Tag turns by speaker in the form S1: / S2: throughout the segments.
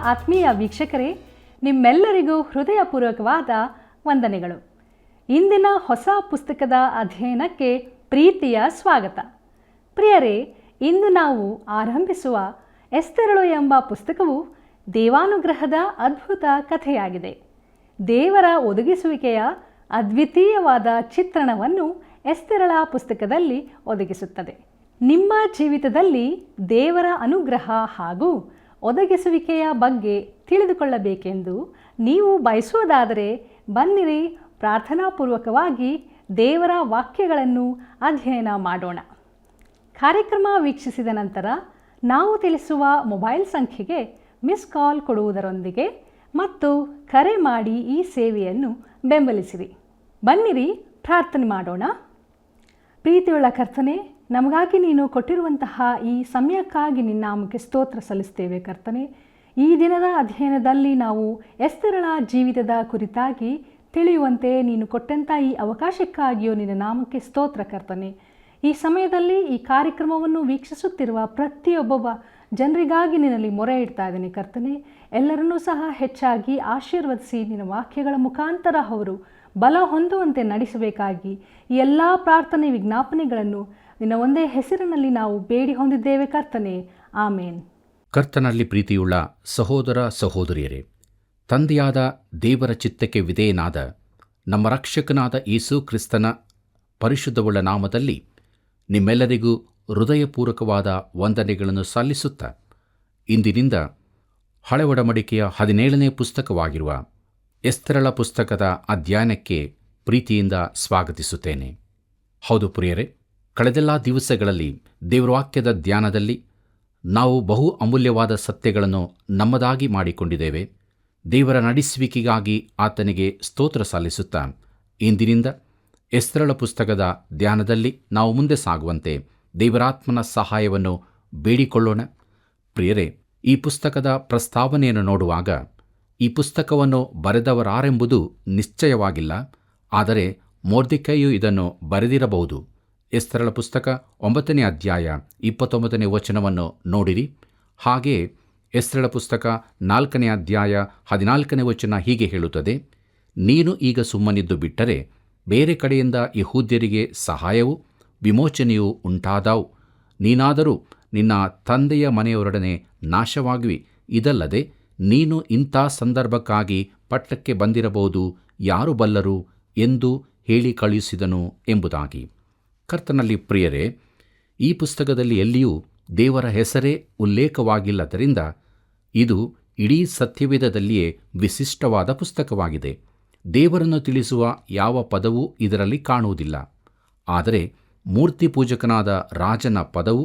S1: ಆತ್ಮೀಯ ವೀಕ್ಷಕರೇ, ನಿಮ್ಮೆಲ್ಲರಿಗೂ ಹೃದಯಪೂರ್ವಕವಾದ ವಂದನೆಗಳು. ಇಂದಿನ ಹೊಸ ಪುಸ್ತಕದ ಅಧ್ಯಯನಕ್ಕೆ ಪ್ರೀತಿಯ ಸ್ವಾಗತ. ಪ್ರಿಯರೇ, ಇಂದು ನಾವು ಆರಂಭಿಸುವ ಎಸ್ತೇರಳು ಎಂಬ ಪುಸ್ತಕವು ದೇವಾನುಗ್ರಹದ ಅದ್ಭುತ ಕಥೆಯಾಗಿದೆ. ದೇವರ ಒದಗಿಸುವಿಕೆಯ ಅದ್ವಿತೀಯವಾದ ಚಿತ್ರಣವನ್ನು ಎಸ್ತೇರಳ ಪುಸ್ತಕದಲ್ಲಿ ಒದಗಿಸುತ್ತದೆ. ನಿಮ್ಮ ಜೀವಿತದಲ್ಲಿ ದೇವರ ಅನುಗ್ರಹ ಹಾಗೂ ಒದಗಿಸುವಿಕೆಯ ಬಗ್ಗೆ ತಿಳಿದುಕೊಳ್ಳಬೇಕೆಂದು ನೀವು ಬಯಸುವುದಾದರೆ ಬನ್ನಿರಿ, ಪ್ರಾರ್ಥನಾಪೂರ್ವಕವಾಗಿ ದೇವರ ವಾಕ್ಯಗಳನ್ನು ಅಧ್ಯಯನ ಮಾಡೋಣ. ಕಾರ್ಯಕ್ರಮ ವೀಕ್ಷಿಸಿದ ನಂತರ ನಾವು ತಿಳಿಸುವ ಮೊಬೈಲ್ ಸಂಖ್ಯೆಗೆ ಮಿಸ್ ಕಾಲ್ ಕೊಡುವುದರೊಂದಿಗೆ ಮತ್ತು ಕರೆ ಮಾಡಿ ಈ ಸೇವೆಯನ್ನು ಬೆಂಬಲಿಸಿರಿ. ಬನ್ನಿರಿ, ಪ್ರಾರ್ಥನೆ ಮಾಡೋಣ. ಪ್ರೀತಿಯುಳ್ಳ ಕರ್ತನೇ, ನಮಗಾಗಿ ನೀನು ಕೊಟ್ಟಿರುವಂತಹ ಈ ಸಮಯಕ್ಕಾಗಿ ನಿನ್ನ ನಾಮಕ್ಕೆ ಸ್ತೋತ್ರ ಸಲ್ಲಿಸ್ತೇವೆ ಕರ್ತನೆ. ಈ ದಿನದ ಅಧ್ಯಯನದಲ್ಲಿ ನಾವು ಎಸ್ತೇರಳ ಜೀವಿತದ ಕುರಿತಾಗಿ ತಿಳಿಯುವಂತೆ ನೀನು ಕೊಟ್ಟಂಥ ಈ ಅವಕಾಶಕ್ಕಾಗಿಯೂ ನಿನ್ನ ನಾಮಕ್ಕೆ ಸ್ತೋತ್ರ ಕರ್ತನೆ. ಈ ಸಮಯದಲ್ಲಿ ಈ ಕಾರ್ಯಕ್ರಮವನ್ನು ವೀಕ್ಷಿಸುತ್ತಿರುವ ಪ್ರತಿಯೊಬ್ಬ ಜನರಿಗಾಗಿ ನಿನ್ನಲ್ಲಿ ಮೊರೆ ಇಡ್ತಾ ಇದ್ದೀನಿ ಕರ್ತನೆ. ಎಲ್ಲರನ್ನೂ ಸಹ ಹೆಚ್ಚಾಗಿ ಆಶೀರ್ವದಿಸಿ ನಿನ್ನ ವಾಕ್ಯಗಳ ಮುಖಾಂತರ ಅವರು ಬಲ ಹೊಂದುವಂತೆ ನಡೆಸಬೇಕಾಗಿ ಈ ಎಲ್ಲ ಪ್ರಾರ್ಥನೆ ವಿಜ್ಞಾಪನೆಗಳನ್ನು ನಿನ್ನ ಒಂದೇ ಹೆಸರಿನಲ್ಲಿ ನಾವು ಬೇಡಿ ಹೊಂದಿದ್ದೇವೆ ಕರ್ತನೆ, ಆಮೇನ್.
S2: ಕರ್ತನಲ್ಲಿ ಪ್ರೀತಿಯುಳ್ಳ ಸಹೋದರ ಸಹೋದರಿಯರೇ, ತಂದೆಯಾದ ದೇವರ ಚಿತ್ತಕ್ಕೆ ವಿಧೇಯನಾದ ನಮ್ಮ ರಕ್ಷಕನಾದ ಯೇಸು ಕ್ರಿಸ್ತನ ಪರಿಶುದ್ಧವುಳ್ಳ ನಾಮದಲ್ಲಿ ನಿಮ್ಮೆಲ್ಲರಿಗೂ ಹೃದಯಪೂರ್ವಕವಾದ ವಂದನೆಗಳನ್ನು ಸಲ್ಲಿಸುತ್ತಾ, ಇಂದಿನಿಂದ ಹಳೆ ಒಡಂಬಡಿಕೆಯ 17ನೇ ಪುಸ್ತಕವಾಗಿರುವ ಎಸ್ತೇರಳ ಪುಸ್ತಕದ ಅಧ್ಯಯನಕ್ಕೆ ಪ್ರೀತಿಯಿಂದ ಸ್ವಾಗತಿಸುತ್ತೇನೆ. ಹೌದು ಪ್ರಿಯರೇ, ಕಳೆದೆಲ್ಲ ದಿವಸಗಳಲ್ಲಿ ದೇವರ ವಾಕ್ಯದ ಧ್ಯಾನದಲ್ಲಿ ನಾವು ಬಹು ಅಮೂಲ್ಯವಾದ ಸತ್ಯಗಳನ್ನು ನಮ್ಮದಾಗಿ ಮಾಡಿಕೊಂಡಿದ್ದೇವೆ. ದೇವರ ನಡೆಸುವಿಕೆಗಾಗಿ ಆತನಿಗೆ ಸ್ತೋತ್ರ ಸಲ್ಲಿಸುತ್ತಾ, ಇಂದಿನಿಂದ ಎಸ್ತೇರಳ ಪುಸ್ತಕದ ಧ್ಯಾನದಲ್ಲಿ ನಾವು ಮುಂದೆ ಸಾಗುವಂತೆ ದೇವರಾತ್ಮನ ಸಹಾಯವನ್ನು ಬೇಡಿಕೊಳ್ಳೋಣ. ಪ್ರಿಯರೇ, ಈ ಪುಸ್ತಕದ ಪ್ರಸ್ತಾವನೆಯನ್ನು ನೋಡುವಾಗ ಈ ಪುಸ್ತಕವನ್ನು ಬರೆದವರಾರೆಂಬುದು ನಿಶ್ಚಯವಾಗಿಲ್ಲ, ಆದರೆ ಮೊರ್ದೆಕೈಯು ಇದನ್ನು ಬರೆದಿರಬಹುದು. ಎಸ್ತೇರಳ ಪುಸ್ತಕ 9ನೇ ಅಧ್ಯಾಯ 29ನೇ ವಚನವನ್ನು ನೋಡಿರಿ. ಹಾಗೆಯೇ ಎಸ್ತೇರಳ ಪುಸ್ತಕ 4ನೇ ಅಧ್ಯಾಯ 14ನೇ ವಚನ ಹೀಗೆ ಹೇಳುತ್ತದೆ: ನೀನು ಈಗ ಸುಮ್ಮನಿದ್ದು ಬಿಟ್ಟರೆ ಬೇರೆ ಕಡೆಯಿಂದ ಯೆಹೂದ್ಯರಿಗೆ ಸಹಾಯವೂ ವಿಮೋಚನೆಯೂ ಉಂಟಾದಾವು. ನೀನಾದರೂ ನಿನ್ನ ತಂದೆಯ ಮನೆಯವರೊಡನೆ ನಾಶವಾಗುವಿ. ಇದಲ್ಲದೆ ನೀನು ಇಂಥ ಸಂದರ್ಭಕ್ಕಾಗಿ ಪಟ್ಟಕ್ಕೆ ಬಂದಿರಬಹುದು, ಯಾರು ಬಲ್ಲರು ಎಂದು ಹೇಳಿ ಕಳುಹಿಸಿದನು ಎಂಬುದಾಗಿ. ಕರ್ತನಲ್ಲಿ ಪ್ರಿಯರೇ, ಈ ಪುಸ್ತಕದಲ್ಲಿ ಎಲ್ಲಿಯೂ ದೇವರ ಹೆಸರೇ ಉಲ್ಲೇಖವಾಗಿಲ್ಲದರಿಂದ ಇದು ಇಡೀ ಸತ್ಯವೇದದಲ್ಲಿಯೇ ವಿಶಿಷ್ಟವಾದ ಪುಸ್ತಕವಾಗಿದೆ. ದೇವರನ್ನು ತಿಳಿಸುವ ಯಾವ ಪದವೂ ಇದರಲ್ಲಿ ಕಾಣುವುದಿಲ್ಲ. ಆದರೆ ಮೂರ್ತಿ ಪೂಜಕನಾದ ರಾಜನ ಪದವು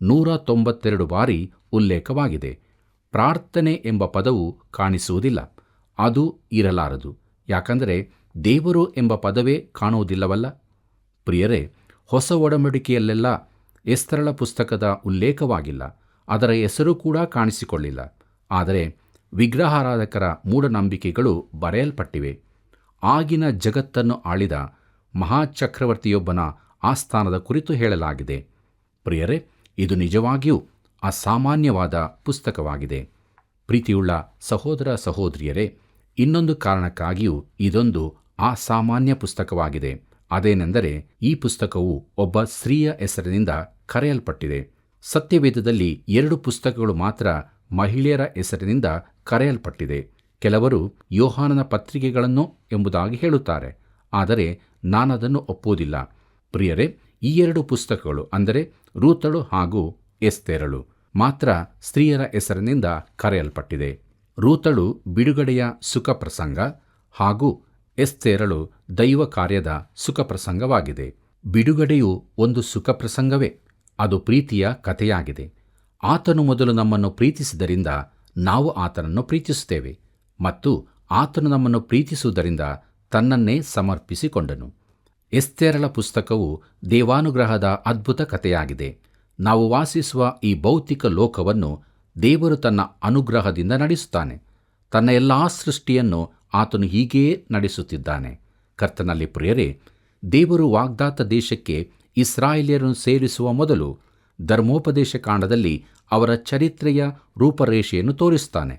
S2: 192 ಬಾರಿ ಉಲ್ಲೇಖವಾಗಿದೆ. ಪ್ರಾರ್ಥನೆ ಎಂಬ ಪದವು ಕಾಣಿಸುವುದಿಲ್ಲ, ಅದು ಇರಲಾರದು. ಯಾಕಂದರೆ ದೇವರು ಎಂಬ ಪದವೇ ಕಾಣುವುದಿಲ್ಲವಲ್ಲ. ಪ್ರಿಯರೇ, ಹೊಸ ಒಡಂಬಡಿಕೆಯಲ್ಲೆಲ್ಲ ಎಸ್ತೇರಳ ಪುಸ್ತಕದ ಉಲ್ಲೇಖವಾಗಿಲ್ಲ, ಅದರ ಹೆಸರು ಕೂಡ ಕಾಣಿಸಿಕೊಳ್ಳಿಲ್ಲ. ಆದರೆ ವಿಗ್ರಹಾರಾಧಕರ ಮೂಢನಂಬಿಕೆಗಳು ಬರೆಯಲ್ಪಟ್ಟಿವೆ. ಆಗಿನ ಜಗತ್ತನ್ನು ಆಳಿದ ಮಹಾಚಕ್ರವರ್ತಿಯೊಬ್ಬನ ಆಸ್ಥಾನದ ಕುರಿತು ಹೇಳಲಾಗಿದೆ. ಪ್ರಿಯರೇ, ಇದು ನಿಜವಾಗಿಯೂ ಅಸಾಮಾನ್ಯವಾದ ಪುಸ್ತಕವಾಗಿದೆ. ಪ್ರೀತಿಯುಳ್ಳ ಸಹೋದರ ಸಹೋದರಿಯರೇ, ಇನ್ನೊಂದು ಕಾರಣಕ್ಕಾಗಿಯೂ ಇದೊಂದು ಅಸಾಮಾನ್ಯ ಪುಸ್ತಕವಾಗಿದೆ. ಅದೇನೆಂದರೆ ಈ ಪುಸ್ತಕವು ಒಬ್ಬ ಸ್ತ್ರೀಯ ಹೆಸರಿನಿಂದ ಕರೆಯಲ್ಪಟ್ಟಿದೆ. ಸತ್ಯವೇದದಲ್ಲಿ 2 ಪುಸ್ತಕಗಳು ಮಾತ್ರ ಮಹಿಳೆಯರ ಹೆಸರಿನಿಂದ ಕರೆಯಲ್ಪಟ್ಟಿದೆ. ಕೆಲವರು ಯೋಹಾನನ ಪತ್ರಿಕೆಗಳನ್ನು ಎಂಬುದಾಗಿ ಹೇಳುತ್ತಾರೆ, ಆದರೆ ನಾನದನ್ನು ಒಪ್ಪುವುದಿಲ್ಲ. ಪ್ರಿಯರೇ, ಈ 2 ಪುಸ್ತಕಗಳು ಅಂದರೆ ರೂತಳು ಹಾಗೂ ಎಸ್ತೇರಳು ಮಾತ್ರ ಸ್ತ್ರೀಯರ ಹೆಸರಿನಿಂದ ಕರೆಯಲ್ಪಟ್ಟಿದೆ. ರೂತಳು ಬಿಡುಗಡೆಯ ಸುಖ ಪ್ರಸಂಗ ಹಾಗೂ ಎಸ್ತೇರಳು ದೈವ ಕಾರ್ಯದ ಸುಖ ಪ್ರಸಂಗವಾಗಿದೆ. ಬಿಡುಗಡೆಯು ಒಂದು ಸುಖ ಪ್ರಸಂಗವೇ, ಅದು ಪ್ರೀತಿಯ ಕಥೆಯಾಗಿದೆ. ಆತನು ಮೊದಲು ನಮ್ಮನ್ನು ಪ್ರೀತಿಸಿದರಿಂದ ನಾವು ಆತನನ್ನು ಪ್ರೀತಿಸುತ್ತೇವೆ ಮತ್ತು ಆತನು ನಮ್ಮನ್ನು ಪ್ರೀತಿಸುವುದರಿಂದ ತನ್ನನ್ನೇ ಸಮರ್ಪಿಸಿಕೊಂಡನು. ಎಸ್ತೇರಳ ಪುಸ್ತಕವು ದೇವಾನುಗ್ರಹದ ಅದ್ಭುತ ಕಥೆಯಾಗಿದೆ. ನಾವು ವಾಸಿಸುವ ಈ ಭೌತಿಕ ಲೋಕವನ್ನು ದೇವರು ತನ್ನ ಅನುಗ್ರಹದಿಂದ ನಡೆಸುತ್ತಾನೆ. ತನ್ನ ಎಲ್ಲ ಸೃಷ್ಟಿಯನ್ನು ಆತನು ಹೀಗೆಯೇ ನಡೆಸುತ್ತಿದ್ದಾನೆ. ಕರ್ತನಲ್ಲಿ ಪ್ರಿಯರೇ, ದೇವರು ವಾಗ್ದಾತ ದೇಶಕ್ಕೆ ಇಸ್ರಾಯೇಲ್ಯರನ್ನು ಸೇರಿಸುವ ಮೊದಲು ಧರ್ಮೋಪದೇಶ ಕಾಂಡದಲ್ಲಿ ಅವರ ಚರಿತ್ರೆಯ ರೂಪರೇಷೆಯನ್ನು ತೋರಿಸುತ್ತಾನೆ.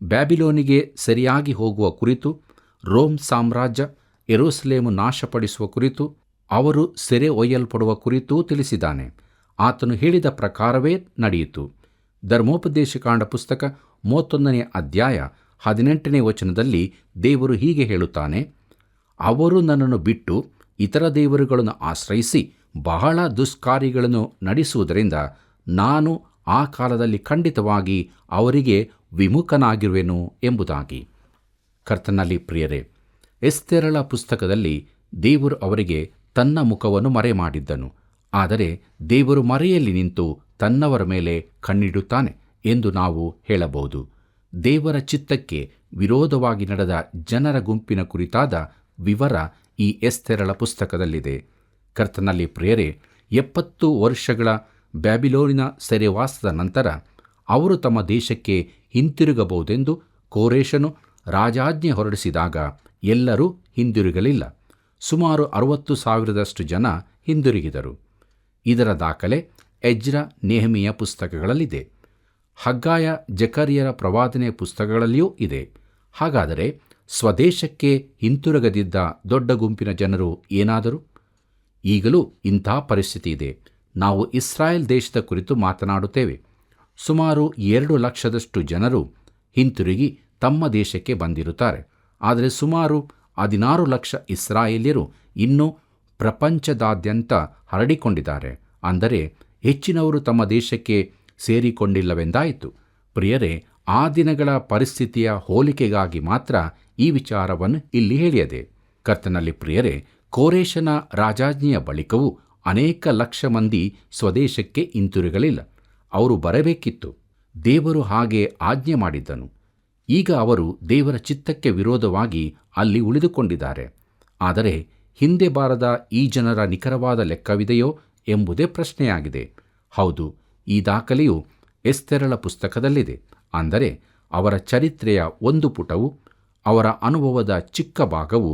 S2: ಬ್ಯಾಬಿಲೋನಿಗೆ ಸರಿಯಾಗಿ ಹೋಗುವ ಕುರಿತು, ರೋಮ್ ಸಾಮ್ರಾಜ್ಯ ಯೆರೂಸಲೇಮು ನಾಶಪಡಿಸುವ ಕುರಿತು, ಅವರು ಸೆರೆ ಒಯ್ಯಲ್ಪಡುವ ಕುರಿತೂ ತಿಳಿಸಿದ್ದಾನೆ. ಆತನು ಹೇಳಿದ ಪ್ರಕಾರವೇ ನಡೆಯಿತು. ಧರ್ಮೋಪದೇಶಕಾಂಡ ಪುಸ್ತಕ 31ನೇ ಅಧ್ಯಾಯ 18ನೇ ವಚನದಲ್ಲಿ ದೇವರು ಹೀಗೆ ಹೇಳುತ್ತಾನೆ, ಅವರು ನನ್ನನ್ನು ಬಿಟ್ಟು ಇತರ ದೇವರುಗಳನ್ನು ಆಶ್ರಯಿಸಿ ಬಹಳ ದುಷ್ಕಾರ್ಯಗಳನ್ನು ನಡೆಸುವುದರಿಂದ ನಾನು ಆ ಕಾಲದಲ್ಲಿ ಖಂಡಿತವಾಗಿ ಅವರಿಗೆ ವಿಮುಖನಾಗಿರುವೆನು ಎಂಬುದಾಗಿ. ಕರ್ತನಲ್ಲಿ ಪ್ರಿಯರೇ, ಎಸ್ತೇರಳ ಪುಸ್ತಕದಲ್ಲಿ ದೇವರು ಅವರಿಗೆ ತನ್ನ ಮುಖವನ್ನು ಮರೆಮಾಡಿದ್ದನು. ಆದರೆ ದೇವರು ಮರೆಯಲ್ಲಿ ನಿಂತು ತನ್ನವರ ಮೇಲೆ ಕಣ್ಣಿಡುತ್ತಾನೆ ಎಂದು ನಾವು ಹೇಳಬಹುದು. ದೇವರ ಚಿತ್ತಕ್ಕೆ ವಿರೋಧವಾಗಿ ನಡೆದ ಜನರ ಗುಂಪಿನ ಕುರಿತಾದ ವಿವರ ಈ ಎಸ್ತೇರಳ ಪುಸ್ತಕದಲ್ಲಿದೆ. ಕರ್ತನಲ್ಲಿ ಪ್ರಿಯರೇ, 70 ವರ್ಷಗಳ ಬ್ಯಾಬಿಲೋನಿನ ಸೆರೆವಾಸದ ನಂತರ ಅವರು ತಮ್ಮ ದೇಶಕ್ಕೆ ಹಿಂತಿರುಗಬಹುದೆಂದು ಕೋರೇಷನು ರಾಜಾಜ್ಞೆ ಹೊರಡಿಸಿದಾಗ ಎಲ್ಲರೂ ಹಿಂದಿರುಗಲಿಲ್ಲ. ಸುಮಾರು 60,000 ಜನ ಹಿಂದಿರುಗಿದರು. ಇದರ ದಾಖಲೆ ಎಜ್ರ, ನೆಹೆಮೀಯ ಪುಸ್ತಕಗಳಲ್ಲಿದೆ. ಹಗ್ಗಾಯ, ಜಕರ್ಯರ ಪ್ರವಾದನೆಯ ಪುಸ್ತಕಗಳಲ್ಲಿಯೂ ಇದೆ. ಹಾಗಾದರೆ ಸ್ವದೇಶಕ್ಕೆ ಹಿಂತಿರುಗದಿದ್ದ ದೊಡ್ಡ ಗುಂಪಿನ ಜನರು ಏನಾದರು? ಈಗಲೂ ಇಂಥ ಪರಿಸ್ಥಿತಿ ಇದೆ. ನಾವು ಇಸ್ರಾಯೇಲ್ ದೇಶದ ಕುರಿತು ಮಾತನಾಡುತ್ತೇವೆ. ಸುಮಾರು 2 ಲಕ್ಷದಷ್ಟು ಜನರು ಹಿಂತಿರುಗಿ ತಮ್ಮ ದೇಶಕ್ಕೆ ಬಂದಿರುತ್ತಾರೆ. ಆದರೆ ಸುಮಾರು 16 ಲಕ್ಷ ಇಸ್ರಾಯೇಲ್ಯರು ಇನ್ನೂ ಪ್ರಪಂಚದಾದ್ಯಂತ ಹರಡಿಕೊಂಡಿದ್ದಾರೆ. ಅಂದರೆ ಹೆಚ್ಚಿನವರು ತಮ್ಮ ದೇಶಕ್ಕೆ ಸೇರಿಕೊಂಡಿಲ್ಲವೆಂದಾಯಿತು. ಪ್ರಿಯರೇ, ಆ ದಿನಗಳ ಪರಿಸ್ಥಿತಿಯ ಹೋಲಿಕೆಗಾಗಿ ಮಾತ್ರ ಈ ವಿಚಾರವನ್ನು ಇಲ್ಲಿ ಹೇಳಿಯದೆ. ಕರ್ತನಲ್ಲಿ ಪ್ರಿಯರೇ, ಕೋರೇಷನ ರಾಜಾಜ್ಞೆಯ ಬಳಿಕವೂ ಅನೇಕ ಲಕ್ಷ ಮಂದಿ ಸ್ವದೇಶಕ್ಕೆ ಹಿಂತಿರುಗಲಿಲ್ಲ. ಅವರು ಬರಬೇಕಿತ್ತು. ದೇವರು ಹಾಗೆ ಆಜ್ಞೆ ಮಾಡಿದ್ದನು. ಈಗ ಅವರು ದೇವರ ಚಿತ್ತಕ್ಕೆ ವಿರೋಧವಾಗಿ ಅಲ್ಲಿ ಉಳಿದುಕೊಂಡಿದ್ದಾರೆ. ಆದರೆ ಹಿಂದೆ ಬಾರದ ಈ ಜನರ ನಿಖರವಾದ ಲೆಕ್ಕವಿದೆಯೋ ಎಂಬುದೇ ಪ್ರಶ್ನೆಯಾಗಿದೆ. ಹೌದು, ಈ ದಾಖಲೆಯು ಎಸ್ತೇರಳ ಪುಸ್ತಕದಲ್ಲಿದೆ. ಅಂದರೆ ಅವರ ಚರಿತ್ರೆಯ ಒಂದು ಪುಟವು, ಅವರ ಅನುಭವದ ಚಿಕ್ಕ ಭಾಗವು,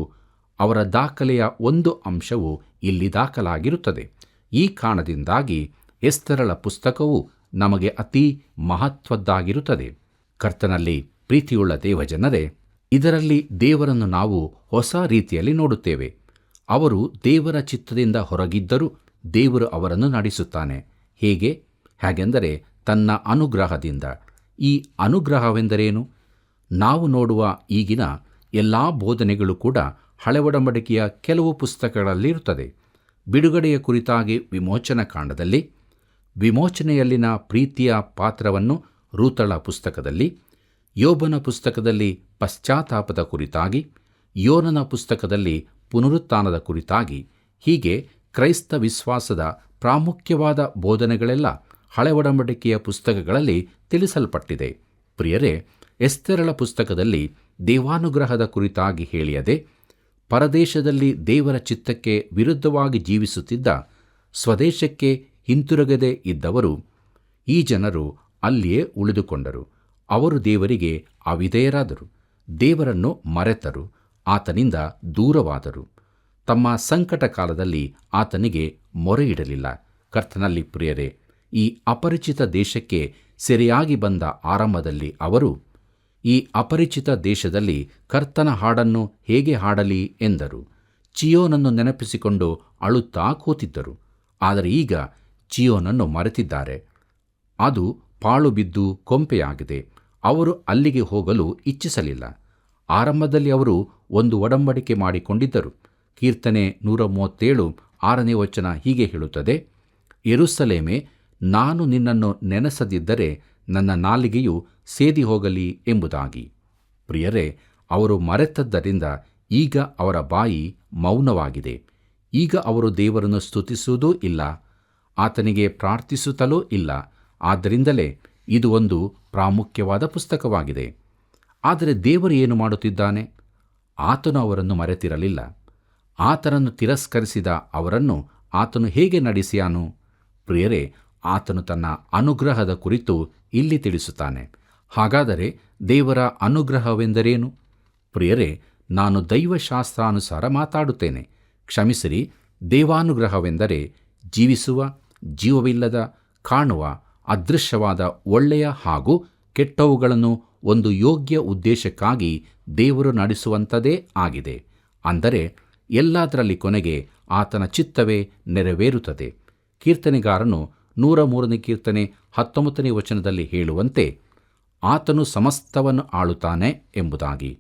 S2: ಅವರ ದಾಖಲೆಯ ಒಂದು ಅಂಶವು ಇಲ್ಲಿ ದಾಖಲಾಗಿರುತ್ತದೆ. ಈ ಕಾರಣದಿಂದಾಗಿ ಎಸ್ತೇರಳ ಪುಸ್ತಕವು ನಮಗೆ ಅತಿ ಮಹತ್ವದ್ದಾಗಿರುತ್ತದೆ. ಕರ್ತನಲ್ಲಿ ಪ್ರೀತಿಯುಳ್ಳ ದೇವಜನರೇ, ಇದರಲ್ಲಿ ದೇವರನ್ನು ನಾವು ಹೊಸ ರೀತಿಯಲ್ಲಿ ನೋಡುತ್ತೇವೆ. ಅವರು ದೇವರ ಚಿತ್ತದಿಂದ ಹೊರಗಿದ್ದರೂ ದೇವರು ಅವರನ್ನು ನಡೆಸುತ್ತಾನೆ. ಹೇಗೆಂದರೆ ತನ್ನ ಅನುಗ್ರಹದಿಂದ. ಈ ಅನುಗ್ರಹವೆಂದರೇನು? ನಾವು ನೋಡುವ ಈಗಿನ ಎಲ್ಲ ಬೋಧನೆಗಳು ಕೂಡ ಹಳೆ ಒಡಂಬಡಿಕೆಯ ಕೆಲವು ಪುಸ್ತಕಗಳಲ್ಲಿರುತ್ತದೆ. ಬಿಡುಗಡೆಯ ಕುರಿತಾಗಿ ವಿಮೋಚನಾ ಕಾಂಡದಲ್ಲಿ, ವಿಮೋಚನೆಯಲ್ಲಿನ ಪ್ರೀತಿಯ ಪಾತ್ರವನ್ನು ರೂತಳ ಪುಸ್ತಕದಲ್ಲಿ, ಯೋಬನ ಪುಸ್ತಕದಲ್ಲಿ ಪಶ್ಚಾತ್ತಾಪದ ಕುರಿತಾಗಿ, ಯೋನನ ಪುಸ್ತಕದಲ್ಲಿ ಪುನರುತ್ಥಾನದ ಕುರಿತಾಗಿ, ಹೀಗೆ ಕ್ರೈಸ್ತ ವಿಶ್ವಾಸದ ಪ್ರಾಮುಖ್ಯವಾದ ಬೋಧನೆಗಳೆಲ್ಲ ಹಳೆ ಒಡಂಬಡಿಕೆಯ ಪುಸ್ತಕಗಳಲ್ಲಿ ತಿಳಿಸಲ್ಪಟ್ಟಿದೆ. ಪ್ರಿಯರೇ, ಎಸ್ತೇರಳ ಪುಸ್ತಕದಲ್ಲಿ ದೇವಾನುಗ್ರಹದ ಕುರಿತಾಗಿ ಹೇಳಿಯದೆ, ಪರದೇಶದಲ್ಲಿ ದೇವರ ಚಿತ್ತಕ್ಕೆ ವಿರುದ್ಧವಾಗಿ ಜೀವಿಸುತ್ತಿದ್ದ ಸ್ವದೇಶಕ್ಕೆ ಹಿಂತಿರುಗದೇ ಇದ್ದವರು, ಈ ಜನರು ಅಲ್ಲಿಯೇ ಉಳಿದುಕೊಂಡರು. ಅವರು ದೇವರಿಗೆ ಅವಿಧೇಯರಾದರು, ದೇವರನ್ನು ಮರೆತರು, ಆತನಿಂದ ದೂರವಾದರು. ತಮ್ಮ ಸಂಕಟ ಕಾಲದಲ್ಲಿ ಆತನಿಗೆ ಮೊರೆಯಿಡಲಿಲ್ಲ. ಕರ್ತನಲ್ಲಿ ಪ್ರಿಯರೇ, ಈ ಅಪರಿಚಿತ ದೇಶಕ್ಕೆ ಸೆರೆಯಾಗಿ ಬಂದ ಆರಂಭದಲ್ಲಿ ಅವರು, ಈ ಅಪರಿಚಿತ ದೇಶದಲ್ಲಿ ಕರ್ತನ ಹಾಡನ್ನು ಹೇಗೆ ಹಾಡಲಿ ಎಂದರು. ಚಿಯೋನನ್ನು ನೆನಪಿಸಿಕೊಂಡು ಅಳುತ್ತಾ ಕೂತಿದ್ದರು. ಆದರೆ ಈಗ ಚಿಯೋನನ್ನು ಮರೆತಿದ್ದಾರೆ. ಅದು ಪಾಳು ಬಿದ್ದು ಕೊಂಪೆಯಾಗಿದೆ. ಅವರು ಅಲ್ಲಿಗೆ ಹೋಗಲು ಇಚ್ಛಿಸಲಿಲ್ಲ. ಆರಂಭದಲ್ಲಿ ಅವರು ಒಂದು ಒಡಂಬಡಿಕೆ ಮಾಡಿಕೊಂಡಿದ್ದರು. ಕೀರ್ತನೆ 137 6ನೇ ವಚನ ಹೀಗೆ ಹೇಳುತ್ತದೆ, ಯೆರೂಸಲೇಮೇ, ನಾನು ನಿನ್ನನ್ನು ನೆನೆಸದಿದ್ದರೆ ನನ್ನ ನಾಲಿಗೆಯು ಸೇದಿ ಹೋಗಲಿ ಎಂಬುದಾಗಿ. ಪ್ರಿಯರೇ, ಅವರು ಮರೆತದ್ದರಿಂದ ಈಗ ಅವರ ಬಾಯಿ ಮೌನವಾಗಿದೆ. ಈಗ ಅವರು ದೇವರನ್ನು ಸ್ತುತಿಸುವುದೂ ಇಲ್ಲ, ಆತನಿಗೆ ಪ್ರಾರ್ಥಿಸುತ್ತಲೂ ಇಲ್ಲ. ಆದ್ದರಿಂದಲೇ ಇದು ಒಂದು ಪ್ರಾಮುಖ್ಯವಾದ ಪುಸ್ತಕವಾಗಿದೆ. ಆದರೆ ದೇವರು ಏನು ಮಾಡುತ್ತಿದ್ದಾನೆ? ಆತನು ಅವರನ್ನು ಮರೆತಿರಲಿಲ್ಲ. ಆತನನ್ನು ತಿರಸ್ಕರಿಸಿದ ಅವರನ್ನು ಆತನು ಹೇಗೆ ನಡೆಸಿಯಾನು? ಪ್ರಿಯರೇ, ಆತನು ತನ್ನ ಅನುಗ್ರಹದ ಕುರಿತು ಇಲ್ಲಿ ತಿಳಿಸುತ್ತಾನೆ. ಹಾಗಾದರೆ ದೇವರ ಅನುಗ್ರಹವೆಂದರೇನು? ಪ್ರಿಯರೇ, ನಾನು ದೈವಶಾಸ್ತ್ರಾನುಸಾರ ಮಾತಾಡುತ್ತೇನೆ. ಕ್ಷಮಿಸಿರಿ. ದೇವಾನುಗ್ರಹವೆಂದರೆ ಜೀವಿಸುವ, ಜೀವವಿಲ್ಲದ, ಕಾಣುವ, ಅದೃಶ್ಯವಾದ ಒಳ್ಳೆಯ ಹಾಗೂ ಕೆಟ್ಟವುಗಳನ್ನು ಒಂದು ಯೋಗ್ಯ ಉದ್ದೇಶಕ್ಕಾಗಿ ದೇವರು ನಡೆಸುವಂಥದ್ದೇ ಆಗಿದೆ. ಅಂದರೆ ಎಲ್ಲದರಲ್ಲಿ ಕೊನೆಗೆ ಆತನ ಚಿತ್ತವೇ ನೆರವೇರುತ್ತದೆ. ಕೀರ್ತನೆಗಾರನು 103ನೇ ಕೀರ್ತನೆ 19ನೇ ವಚನದಲ್ಲಿ ಹೇಳುವಂತೆ, ಆತನು ಸಮಸ್ತವನ್ನು ಆಳುತ್ತಾನೆ ಎಂಬುದಾಗಿ.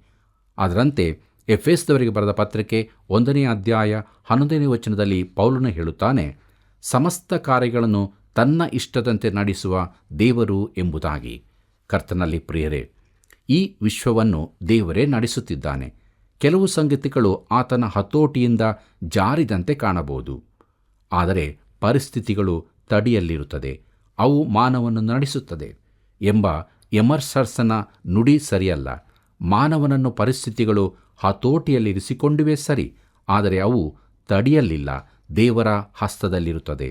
S2: ಅದರಂತೆ ಎಫೆಸದವರಿಗೆ ಬರೆದ ಪತ್ರಿಕೆ 1ನೇ ಅಧ್ಯಾಯ 11ನೇ ವಚನದಲ್ಲಿ ಪೌಲನು ಹೇಳುತ್ತಾನೆ, ಸಮಸ್ತ ಕಾರ್ಯಗಳನ್ನು ತನ್ನ ಇಷ್ಟದಂತೆ ನಡೆಸುವ ದೇವರು ಎಂಬುದಾಗಿ. ಕರ್ತನಲ್ಲಿ ಪ್ರಿಯರೇ, ಈ ವಿಶ್ವವನ್ನು ದೇವರೇ ನಡೆಸುತ್ತಿದ್ದಾನೆ. ಕೆಲವು ಸಂಗತಿಗಳು ಆತನ ಹತೋಟಿಯಿಂದ ಜಾರಿದಂತೆ ಕಾಣಬಹುದು. ಆದರೆ ಪರಿಸ್ಥಿತಿಗಳು ತಡಿಯಲ್ಲಿರುತ್ತದೆ, ಅವು ಮಾನವನನ್ನು ನಡೆಸುತ್ತದೆ ಎಂಬ ಎಮರ್ಸರ್ಸನ ನುಡಿ ಸರಿಯಲ್ಲ. ಮಾನವನನ್ನು ಪರಿಸ್ಥಿತಿಗಳು ಹತೋಟಿಯಲ್ಲಿರಿಸಿಕೊಂಡಿವೆ ಸರಿ, ಆದರೆ ಅವು ತಡಿಯಲಿಲ್ಲ, ದೇವರ ಹಸ್ತದಲ್ಲಿರುತ್ತದೆ.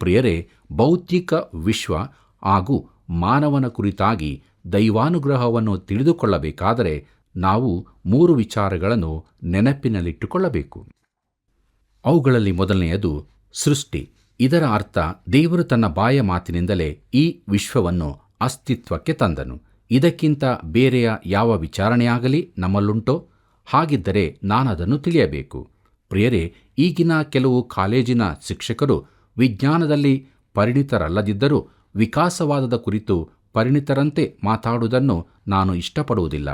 S2: ಪ್ರಿಯರೇ, ಭೌತಿಕ ವಿಶ್ವ ಹಾಗೂ ಮಾನವನ ಕುರಿತಾಗಿ ದೈವಾನುಗ್ರಹವನ್ನು ತಿಳಿದುಕೊಳ್ಳಬೇಕಾದರೆ ನಾವು 3 ವಿಚಾರಗಳನ್ನು ನೆನಪಿನಲ್ಲಿಟ್ಟುಕೊಳ್ಳಬೇಕು. ಅವುಗಳಲ್ಲಿ ಮೊದಲನೆಯದು ಸೃಷ್ಟಿ. ಇದರ ಅರ್ಥ, ದೇವರು ತನ್ನ ಬಾಯ ಮಾತಿನಿಂದಲೇ ಈ ವಿಶ್ವವನ್ನು ಅಸ್ತಿತ್ವಕ್ಕೆ ತಂದನು. ಇದಕ್ಕಿಂತ ಬೇರೆಯ ಯಾವ ವಿಚಾರಣೆಯಾಗಲಿ ನಮ್ಮಲ್ಲುಂಟೋ? ಹಾಗಿದ್ದರೆ ನಾನದನ್ನು ತಿಳಿಯಬೇಕು. ಪ್ರಿಯರೇ, ಈಗಿನ ಕೆಲವು ಕಾಲೇಜಿನ ಶಿಕ್ಷಕರು ವಿಜ್ಞಾನದಲ್ಲಿ ಪರಿಣಿತರಲ್ಲದಿದ್ದರೂ ವಿಕಾಸವಾದದ ಕುರಿತು ಪರಿಣಿತರಂತೆ ಮಾತಾಡುವುದನ್ನು ನಾನು ಇಷ್ಟಪಡುವುದಿಲ್ಲ.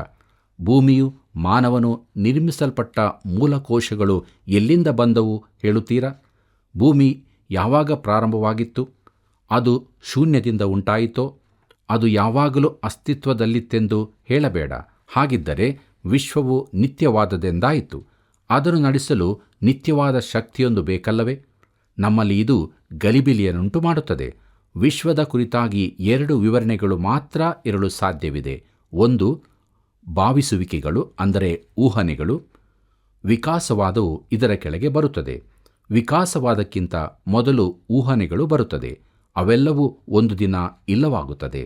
S2: ಭೂಮಿಯು, ಮಾನವನು ನಿರ್ಮಿಸಲ್ಪಟ್ಟ ಮೂಲಕೋಶಗಳು ಎಲ್ಲಿಂದ ಬಂದವು ಹೇಳುತ್ತೀರಾ? ಭೂಮಿ ಯಾವಾಗ ಪ್ರಾರಂಭವಾಗಿತ್ತು? ಅದು ಶೂನ್ಯದಿಂದ ಉಂಟಾಯಿತೋ? ಅದು ಯಾವಾಗಲೂ ಅಸ್ತಿತ್ವದಲ್ಲಿತ್ತೆಂದು ಹೇಳಬೇಡ. ಹಾಗಿದ್ದರೆ ವಿಶ್ವವು ನಿತ್ಯವಾದದೆಂದಾಯಿತು. ಅದನ್ನು ನಡೆಸಲು ನಿತ್ಯವಾದ ಶಕ್ತಿಯೊಂದು ಬೇಕಲ್ಲವೇ? ನಮ್ಮಲ್ಲಿ ಇದು ಗಲಿಬಿಲಿಯನ್ನುಂಟು ಮಾಡುತ್ತದೆ. ವಿಶ್ವದ ಕುರಿತಾಗಿ 2 ವಿವರಣೆಗಳು ಮಾತ್ರ ಇರಲು ಸಾಧ್ಯವಿದೆ. ಒಂದು, ಭಾವಿಸುವಿಕೆಗಳು, ಅಂದರೆ ಊಹನೆಗಳು. ವಿಕಾಸವಾದವು ಇದರ ಕೆಳಗೆ ಬರುತ್ತದೆ. ವಿಕಾಸವಾದಕ್ಕಿಂತ ಮೊದಲು ಊಹನೆಗಳು ಬರುತ್ತದೆ. ಅವೆಲ್ಲವೂ ಒಂದು ದಿನ ಇಲ್ಲವಾಗುತ್ತದೆ.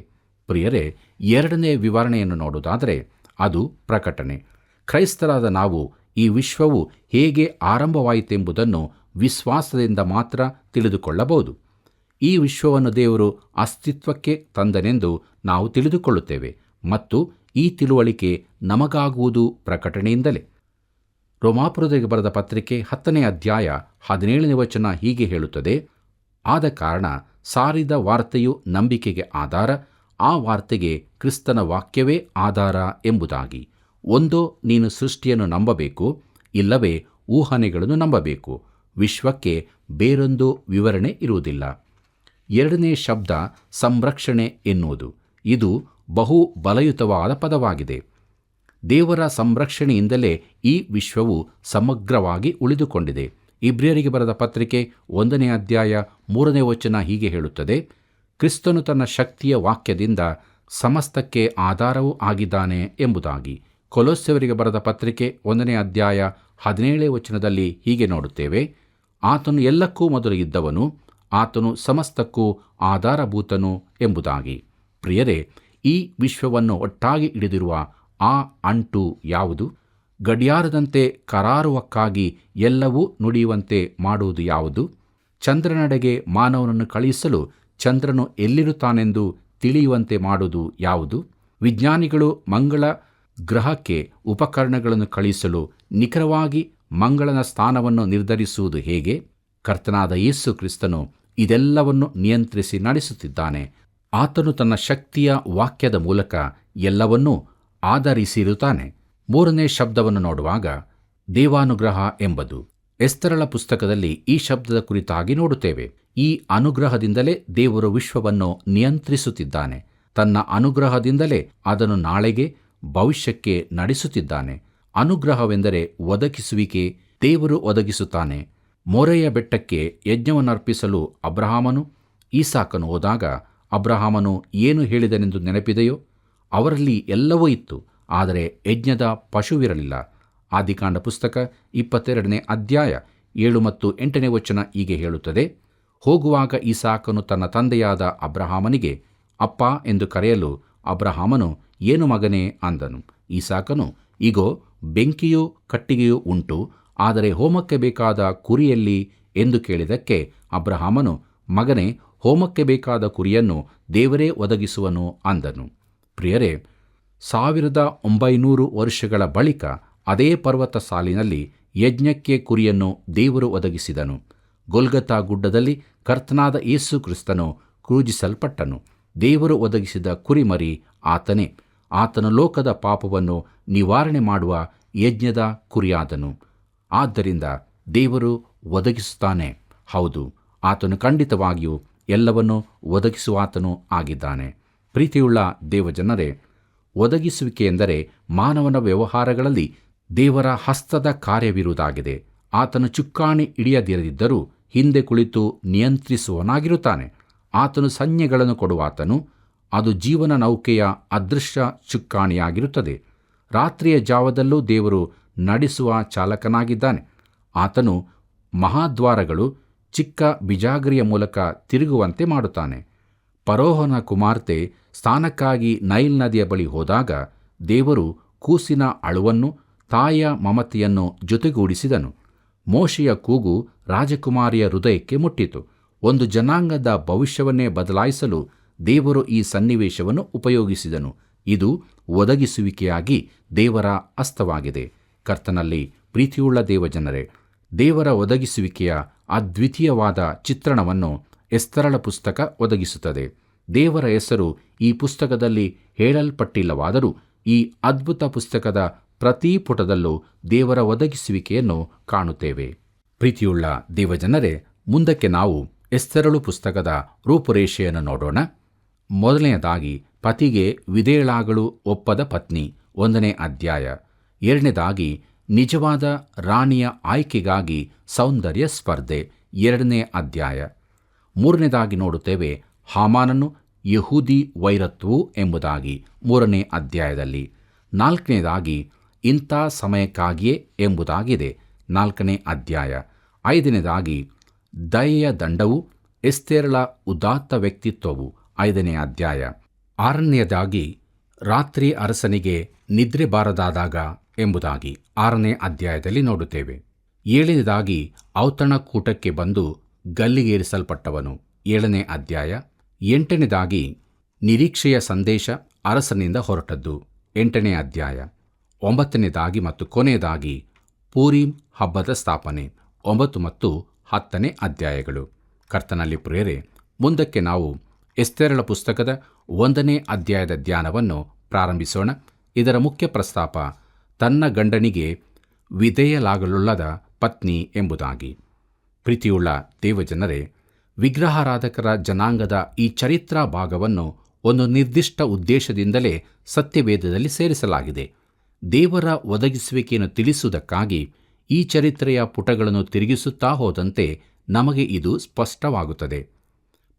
S2: ಪ್ರಿಯರೇ, 2ನೇ ವಿವರಣೆಯನ್ನು ನೋಡುವುದಾದರೆ ಅದು ಪ್ರಕಟಣೆ. ಕ್ರೈಸ್ತರಾದ ನಾವು ಈ ವಿಶ್ವವು ಹೇಗೆ ಆರಂಭವಾಯಿತೆಂಬುದನ್ನು ವಿಶ್ವಾಸದಿಂದ ಮಾತ್ರ ತಿಳಿದುಕೊಳ್ಳಬಹುದು. ಈ ವಿಶ್ವವನ್ನು ದೇವರು ಅಸ್ತಿತ್ವಕ್ಕೆ ತಂದನೆಂದು ನಾವು ತಿಳಿದುಕೊಳ್ಳುತ್ತೇವೆ ಮತ್ತು ಈ ತಿಳುವಳಿಕೆ ನಮಗಾಗುವುದು ಪ್ರಕಟಣೆಯಿಂದಲೇ. ರೋಮಾಪುರದವರಿಗೆ ಬರೆದ ಪತ್ರಿಕೆ 10ನೇ ಅಧ್ಯಾಯ 17ನೇ ವಚನ ಹೀಗೆ ಹೇಳುತ್ತದೆ, ಆದ ಕಾರಣ ಸಾರಿದ ವಾರ್ತೆಯು ನಂಬಿಕೆಗೆ ಆಧಾರ, ಆ ವಾರ್ತೆಗೆ ಕ್ರಿಸ್ತನ ವಾಕ್ಯವೇ ಆಧಾರ ಎಂಬುದಾಗಿ. ಒಂದೋ ನೀನು ಸೃಷ್ಟಿಯನ್ನು ನಂಬಬೇಕು, ಇಲ್ಲವೇ ಊಹನೆಗಳನ್ನು ನಂಬಬೇಕು. ವಿಶ್ವಕ್ಕೆ ಬೇರೊಂದು ವಿವರಣೆ ಇರುವುದಿಲ್ಲ. 2ನೇ ಶಬ್ದ ಸಂರಕ್ಷಣೆ ಎನ್ನುವುದು. ಇದು ಬಹು ಬಲಯುತವಾದ ಪದವಾಗಿದೆ. ದೇವರ ಸಂರಕ್ಷಣೆಯಿಂದಲೇ ಈ ವಿಶ್ವವು ಸಮಗ್ರವಾಗಿ ಉಳಿದುಕೊಂಡಿದೆ. ಇಬ್ರಿಯರಿಗೆ ಬರೆದ ಪತ್ರಿಕೆ 1ನೇ ಅಧ್ಯಾಯ 3ನೇ ವಚನ ಹೀಗೆ ಹೇಳುತ್ತದೆ, ಕ್ರಿಸ್ತನು ತನ್ನ ಶಕ್ತಿಯ ವಾಕ್ಯದಿಂದ ಸಮಸ್ತಕ್ಕೆ ಆಧಾರವೂ ಆಗಿದ್ದಾನೆ ಎಂಬುದಾಗಿ. ಕೊಲೊಸ್ಸೆಯವರಿಗೆ ಬರೆದ ಪತ್ರಿಕೆ 1ನೇ ಅಧ್ಯಾಯ 17ನೇ ವಚನದಲ್ಲಿ ಹೀಗೆ ನೋಡುತ್ತೇವೆ, ಆತನು ಎಲ್ಲಕ್ಕೂ ಮೊದಲು ಇದ್ದವನು, ಆತನು ಸಮಸ್ತಕ್ಕೂ ಆಧಾರಭೂತನು ಎಂಬುದಾಗಿ. ಪ್ರಿಯರೇ, ಈ ವಿಶ್ವವನ್ನು ಒಟ್ಟಾಗಿ ಹಿಡಿದಿರುವ ಆ ಅಂಟು ಯಾವುದು? ಗಡಿಯಾರದಂತೆ ಕರಾರುವಕ್ಕಾಗಿ ಎಲ್ಲವೂ ನುಡಿಯುವಂತೆ ಮಾಡುವುದು ಯಾವುದು? ಚಂದ್ರನಡೆಗೆ ಮಾನವನನ್ನು ಕಳುಹಿಸಲು ಚಂದ್ರನು ಎಲ್ಲಿರುತ್ತಾನೆಂದು ತಿಳಿಯುವಂತೆ ಮಾಡುವುದು ಯಾವುದು? ವಿಜ್ಞಾನಿಗಳು ಮಂಗಳ ಗ್ರಹಕ್ಕೆ ಉಪಕರಣಗಳನ್ನು ಕಳುಹಿಸಲು ನಿಖರವಾಗಿ ಮಂಗಳನ ಸ್ಥಾನವನ್ನು ನಿರ್ಧರಿಸುವುದು ಹೇಗೆ? ಕರ್ತನಾದ ಯೇಸು ಕ್ರಿಸ್ತನು ಇದೆಲ್ಲವನ್ನು ನಿಯಂತ್ರಿಸಿ ನಡೆಸುತ್ತಿದ್ದಾನೆ. ಆತನು ತನ್ನ ಶಕ್ತಿಯ ವಾಕ್ಯದ ಮೂಲಕ ಎಲ್ಲವನ್ನೂ ಆಧರಿಸಿರುತ್ತಾನೆ. 3ನೇ ಶಬ್ದವನ್ನು ನೋಡುವಾಗ ದೇವಾನುಗ್ರಹ ಎಂಬುದು. ಎಸ್ತರಳ ಪುಸ್ತಕದಲ್ಲಿ ಈ ಶಬ್ದದ ಕುರಿತಾಗಿ ನೋಡುತ್ತೇವೆ. ಈ ಅನುಗ್ರಹದಿಂದಲೇ ದೇವರು ವಿಶ್ವವನ್ನು ನಿಯಂತ್ರಿಸುತ್ತಿದ್ದಾನೆ. ತನ್ನ ಅನುಗ್ರಹದಿಂದಲೇ ಅದನ್ನು ನಾಳೆಗೆ, ಭವಿಷ್ಯಕ್ಕೆ ನಡೆಸುತ್ತಿದ್ದಾನೆ. ಅನುಗ್ರಹವೆಂದರೆ ಒದಗಿಸುವಿಕೆ. ದೇವರು ಒದಗಿಸುತ್ತಾನೆ. ಮೋರೆಯ ಬೆಟ್ಟಕ್ಕೆ ಯಜ್ಞವನ್ನರ್ಪಿಸಲು ಅಬ್ರಹಾಮನು, ಈಸಾಕನು ಹೋದಾಗ ಅಬ್ರಹಾಮನು ಏನು ಹೇಳಿದನೆಂದು ನೆನಪಿದೆಯೋ? ಅವರಲ್ಲಿ ಎಲ್ಲವೂ ಇತ್ತು, ಆದರೆ ಯಜ್ಞದ ಪಶುವಿರಲಿಲ್ಲ. ಆದಿಕಾಂಡ ಪುಸ್ತಕ 22ನೇ ಅಧ್ಯಾಯ 7 ಮತ್ತು 8ನೇ ವಚನ ಹೀಗೆ ಹೇಳುತ್ತದೆ, ಹೋಗುವಾಗ ಈಸಾಕನು ತನ್ನ ತಂದೆಯಾದ ಅಬ್ರಹಾಮನಿಗೆ ಅಪ್ಪ ಎಂದು ಕರೆಯಲು ಅಬ್ರಹಾಮನು ಏನು ಮಗನೇ ಅಂದನು. ಈಸಾಕನು, ಇಗೋ ಬೆಂಕಿಯೂ ಕಟ್ಟಿಗೆಯೂ ಉಂಟು, ಆದರೆ ಹೋಮಕ್ಕೆ ಬೇಕಾದ ಕುರಿಯಲ್ಲಿ ಎಂದು ಕೇಳಿದಕ್ಕೆ ಅಬ್ರಹಾಮನು, ಮಗನೇ, ಹೋಮಕ್ಕೆ ಬೇಕಾದ ಕುರಿಯನ್ನು ದೇವರೇ ಒದಗಿಸುವನು ಅಂದನು. ಪ್ರಿಯರೇ, 1900 ವರ್ಷಗಳ ಬಳಿಕ ಅದೇ ಪರ್ವತ ಸಾಲಿನಲ್ಲಿ ಯಜ್ಞಕ್ಕೆ ಕುರಿಯನ್ನು ದೇವರು ಒದಗಿಸಿದನು. ಗೊಲ್ಗತಾ ಗುಡ್ಡದಲ್ಲಿ ಕರ್ತನಾದ ಯೇಸು ಕ್ರಿಸ್ತನು ಕ್ರೂಜಿಸಲ್ಪಟ್ಟನು. ದೇವರು ಒದಗಿಸಿದ ಕುರಿಮರಿ ಆತನೇ. ಆತನು ಲೋಕದ ಪಾಪವನ್ನು ನಿವಾರಣೆ ಮಾಡುವ ಯಜ್ಞದ ಕುರಿಯಾದನು. ಆದ್ದರಿಂದ ದೇವರು ಒದಗಿಸುತ್ತಾನೆ. ಹೌದು, ಆತನು ಖಂಡಿತವಾಗಿಯೂ ಎಲ್ಲವನ್ನೂ ಒದಗಿಸುವಾತನೂ ಆಗಿದ್ದಾನೆ. ಪ್ರೀತಿಯುಳ್ಳ ದೇವಜನರೇ, ಒದಗಿಸುವಿಕೆ ಎಂದರೆ ಮಾನವನ ವ್ಯವಹಾರಗಳಲ್ಲಿ ದೇವರ ಹಸ್ತದ ಕಾರ್ಯವಿರುವುದಾಗಿದೆ. ಆತನು ಚುಕ್ಕಾಣಿ ಹಿಡಿಯದಿರದಿದ್ದರೂ ಹಿಂದೆ ಕುಳಿತು ನಿಯಂತ್ರಿಸುವನಾಗಿರುತ್ತಾನೆ. ಆತನು ಸಂಜ್ಞೆಗಳನ್ನು ಕೊಡುವಾತನು. ಅದು ಜೀವನ ನೌಕೆಯ ಅದೃಶ್ಯ ಚುಕ್ಕಾಣಿಯಾಗಿರುತ್ತದೆ. ರಾತ್ರಿಯ ಜಾವದಲ್ಲೂ ದೇವರು ನಡೆಸುವ ಚಾಲಕನಾಗಿದ್ದಾನೆ. ಆತನು ಮಹಾದ್ವಾರಗಳು ಚಿಕ್ಕ ಬಿಜಾಗರಿಯ ಮೂಲಕ ತಿರುಗುವಂತೆ ಮಾಡುತ್ತಾನೆ. ಫರೋಹನ ಕುಮಾರ್ತೆ ಸ್ನಾನಕ್ಕಾಗಿ ನೈಲ್ ನದಿಯ ಬಳಿ ಹೋದಾಗ ದೇವರು ಕೂಸಿನ ಅಳುವನ್ನು, ತಾಯಿಯ ಮಮತೆಯನ್ನು ಜೊತೆಗೂಡಿಸಿದನು. ಮೋಶೆಯ ಕೂಗು ರಾಜಕುಮಾರಿಯ ಹೃದಯಕ್ಕೆ ಮುಟ್ಟಿತು. ಒಂದು ಜನಾಂಗದ ಭವಿಷ್ಯವನ್ನೇ ಬದಲಾಯಿಸಲು ದೇವರು ಈ ಸನ್ನಿವೇಶವನ್ನು ಉಪಯೋಗಿಸಿದನು. ಇದು ಒದಗಿಸುವಿಕೆಯಾಗಿ ದೇವರ ಹಸ್ತವಾಗಿದೆ. ಕರ್ತನಲ್ಲಿ ಪ್ರೀತಿಯುಳ್ಳ ದೇವಜನರೇ, ದೇವರ ಒದಗಿಸುವಿಕೆಯ ಅದ್ವಿತೀಯವಾದ ಚಿತ್ರಣವನ್ನು ಎಸ್ತರಳ ಪುಸ್ತಕ ಒದಗಿಸುತ್ತದೆ. ದೇವರ ಹೆಸರು ಈ ಪುಸ್ತಕದಲ್ಲಿ ಹೇಳಲ್ಪಟ್ಟಿಲ್ಲವಾದರೂ ಈ ಅದ್ಭುತ ಪುಸ್ತಕದ ಪ್ರತಿ ಪುಟದಲ್ಲೂ ದೇವರ ಒದಗಿಸುವಿಕೆಯನ್ನು ಕಾಣುತ್ತೇವೆ. ಪ್ರೀತಿಯುಳ್ಳ ದೇವಜನರೇ, ಮುಂದಕ್ಕೆ ನಾವು ಎಸ್ತರಳು ಪುಸ್ತಕದ ರೂಪುರೇಷೆಯನ್ನು ನೋಡೋಣ. ಮೊದಲನೆಯದಾಗಿ ಪತಿಗೆ ವಿಧೇಯಳಾಗಲು ಒಪ್ಪದ ಪತ್ನಿ, 1ನೇ ಅಧ್ಯಾಯ. 2ನೇದಾಗಿ ನಿಜವಾದ ರಾಣಿಯ ಆಯ್ಕೆಗಾಗಿ ಸೌಂದರ್ಯ ಸ್ಪರ್ಧೆ, 2ನೇ ಅಧ್ಯಾಯ. 3ನೇದಾಗಿ ನೋಡುತ್ತೇವೆ ಹಾಮಾನನು ಯಹೂದಿ ವೈರತ್ವವು ಎಂಬುದಾಗಿ 3ನೇ ಅಧ್ಯಾಯದಲ್ಲಿ. 4ನೇದಾಗಿ ಇಂಥ ಸಮಯಕ್ಕಾಗಿಯೇ ಎಂಬುದಾಗಿದೆ, 4ನೇ ಅಧ್ಯಾಯ. 5ನೇದಾಗಿ ದಯೆಯ ದಂಡವು, ಎಸ್ತೇರಳ ಉದಾತ್ತ ವ್ಯಕ್ತಿತ್ವವು, 5ನೇ ಅಧ್ಯಾಯ. 6ನೇದಾಗಿ ರಾತ್ರಿ ಅರಸನಿಗೆ ನಿದ್ರೆ ಬಾರದಾದಾಗ ಎಂಬುದಾಗಿ 6ನೇ ಅಧ್ಯಾಯದಲ್ಲಿ ನೋಡುತ್ತೇವೆ. 7ನೇದಾಗಿ ಔತಣಕೂಟಕ್ಕೆ ಬಂದು ಗಲ್ಲಿಗೇರಿಸಲ್ಪಟ್ಟವನು, 7ನೇ ಅಧ್ಯಾಯ. 8ನೇದಾಗಿ ನಿರೀಕ್ಷೆಯ ಸಂದೇಶ ಅರಸನಿಂದ ಹೊರಟದ್ದು, 8ನೇ ಅಧ್ಯಾಯ. 9ನೇದಾಗಿ ಮತ್ತು ಕೊನೆಯದಾಗಿ ಪೂರೀಮ್ ಹಬ್ಬದ ಸ್ಥಾಪನೆ, 9 ಮತ್ತು 10ನೇ ಅಧ್ಯಾಯಗಳು. ಕರ್ತನಲ್ಲಿ ಪ್ರಿಯರೇ, ಮುಂದಕ್ಕೆ ನಾವು ಎಸ್ತೇರಳ ಪುಸ್ತಕದ 1ನೇ ಅಧ್ಯಾಯದ ಧ್ಯಾನವನ್ನು ಪ್ರಾರಂಭಿಸೋಣ. ಇದರ ಮುಖ್ಯ ಪ್ರಸ್ತಾಪ ತನ್ನ ಗಂಡನಿಗೆ ವಿಧೇಯಲಾಗಲೊಲ್ಲದ ಪತ್ನಿ ಎಂಬುದಾಗಿ. ಪ್ರೀತಿಯುಳ್ಳ ದೇವಜನರೇ, ವಿಗ್ರಹಾರಾಧಕರ ಜನಾಂಗದ ಈ ಚರಿತ್ರಾ ಭಾಗವನ್ನು ಒಂದು ನಿರ್ದಿಷ್ಟ ಉದ್ದೇಶದಿಂದಲೇ ಸತ್ಯವೇದದಲ್ಲಿ ಸೇರಿಸಲಾಗಿದೆ. ದೇವರ ಒದಗಿಸುವಿಕೆಯನ್ನು ತಿಳಿಸುವುದಕ್ಕಾಗಿ ಈ ಚರಿತ್ರೆಯ ಪುಟಗಳನ್ನು ತಿರುಗಿಸುತ್ತಾ ಹೋದಂತೆ ನಮಗೆ ಇದು ಸ್ಪಷ್ಟವಾಗುತ್ತದೆ.